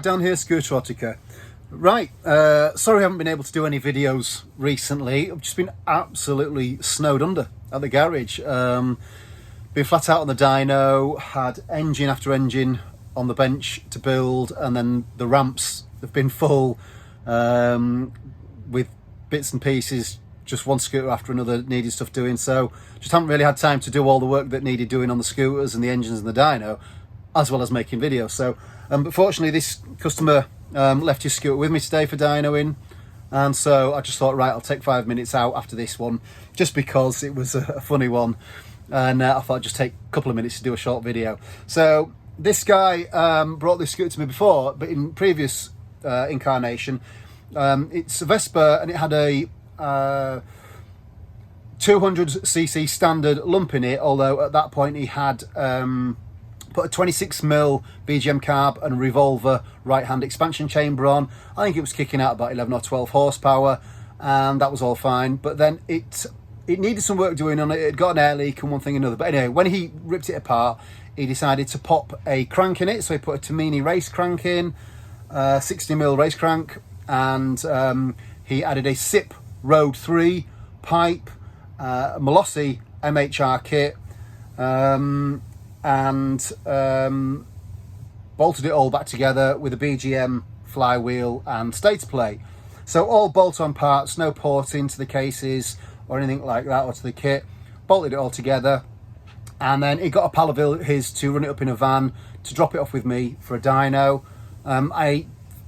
Dan here, Scooterotica. Right, sorry I haven't been able to do any videos recently. I've just been absolutely snowed under at the garage. Been flat out on the dyno, had engine after engine on the bench to build, and then the ramps have been full with bits and pieces, just one scooter after another needed stuff doing, so just haven't really had time to do all the work that needed doing on the scooters and the engines and the dyno, as well as making videos. So but fortunately this customer left his scooter with me today for dynoing, and so I just thought, right, I'll take 5 minutes out after this one just because it was a funny one, and I thought I'd just take a couple of minutes to do a short video. So this guy brought this scooter to me before, but in previous incarnation, it's a Vespa, and it had a 200cc standard lump in it, although at that point he had put a 26mm BGM carb and a revolver right hand expansion chamber on. I think it was kicking out about 11 or 12 horsepower, and that was all fine. But then it needed some work doing on it. It had got an air leak and one thing and another. But anyway, when he ripped it apart, he decided to pop a crank in it. So he put a Tamini race crank in, 60mm race crank, and he added a SIP Road 3 pipe, a Molossi MHR kit, and bolted it all back together with a BGM flywheel and stator plate. So all bolt-on parts, no porting to the cases or anything like that, or to the kit. Bolted it all together, and then he got a pal of his to run it up in a van to drop it off with me for a dyno. I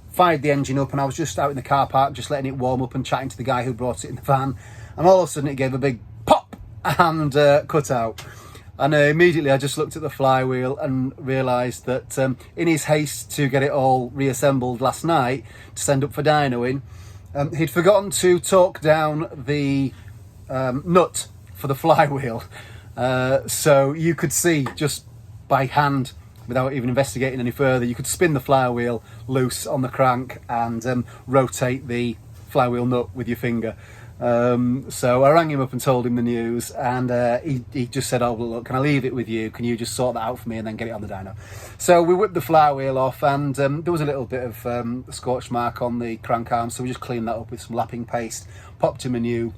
fired the engine up, and I was just out in the car park just letting it warm up and chatting to the guy who brought it in the van, and all of a sudden it gave a big pop and cut out. And immediately I just looked at the flywheel and realised that in his haste to get it all reassembled last night to send up for dynoing, he'd forgotten to torque down the nut for the flywheel. So you could see, just by hand, without even investigating any further, you could spin the flywheel loose on the crank and rotate the flywheel nut with your finger. So I rang him up and told him the news, and he just said, oh, well, look, can I leave it with you? Can you just sort that out for me and then get it on the dyno? So we whipped the flywheel off, and there was a little bit of scorch mark on the crank arm, so we just cleaned that up with some lapping paste, popped him a new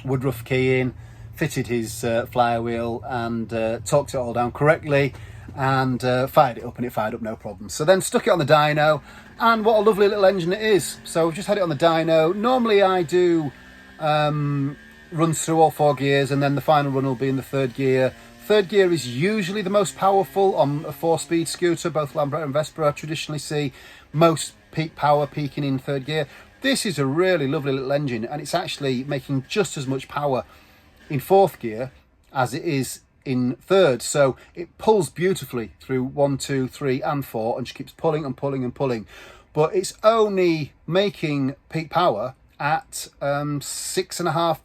woodruff key in, fitted his flywheel, and torqued it all down correctly, and fired it up, and it fired up no problem. So then stuck it on the dyno, and what a lovely little engine it is. So we've just had it on the dyno. Normally I do runs through all 4 gears, and then the final run will be in the 3rd gear. 3rd gear is usually the most powerful on a 4-speed scooter. Both Lambretta and Vespa I traditionally see most peak power peaking in 3rd gear. This is a really lovely little engine, and it's actually making just as much power in 4th gear as it is in 3rd. So it pulls beautifully through 1, 2, 3 and 4, and just keeps pulling and pulling and pulling. But it's only making peak power at 6,500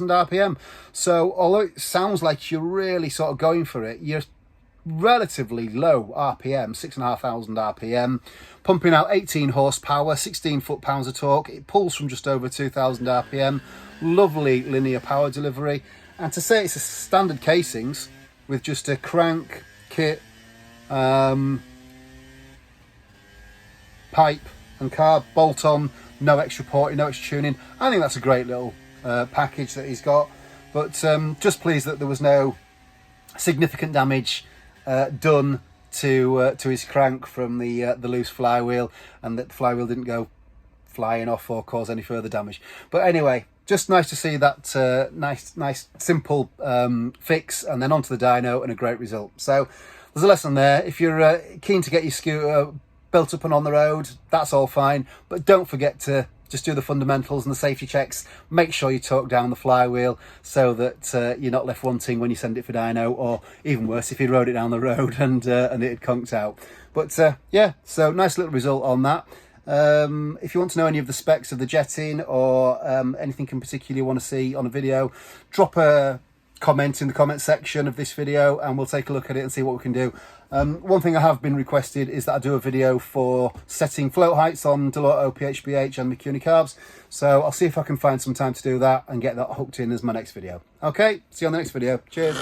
RPM. So although it sounds like you're really sort of going for it, you're relatively low RPM, 6,500 RPM, pumping out 18 horsepower, 16 foot-pounds of torque. It pulls from just over 2,000 RPM. Lovely linear power delivery. And to say it's a standard casings with just a crank, kit, pipe and carb, bolt-on, no extra porting, no extra tuning. I think that's a great little package that he's got. But just pleased that there was no significant damage done to his crank from the loose flywheel, and that the flywheel didn't go flying off or cause any further damage. But anyway, just nice to see that nice simple fix, and then onto the dyno, and a great result. So there's a lesson there. If you're keen to get your scooter built up and on the road, that's all fine, but don't forget to just do the fundamentals and the safety checks. Make sure you torque down the flywheel so that you're not left wanting when you send it for dyno, or even worse, if you rode it down the road and it had conked out. But yeah, so nice little result on that. If you want to know any of the specs of the jetting, or anything in particular you want to see on a video, drop a comment in the comment section of this video, and we'll take a look at it and see what we can do. One thing I have been requested is that I do a video for setting float heights on Dyno, PHBH and Mikuni carbs, so I'll see if I can find some time to do that and get that hooked in as my next video. Okay, see you on the next video. Cheers.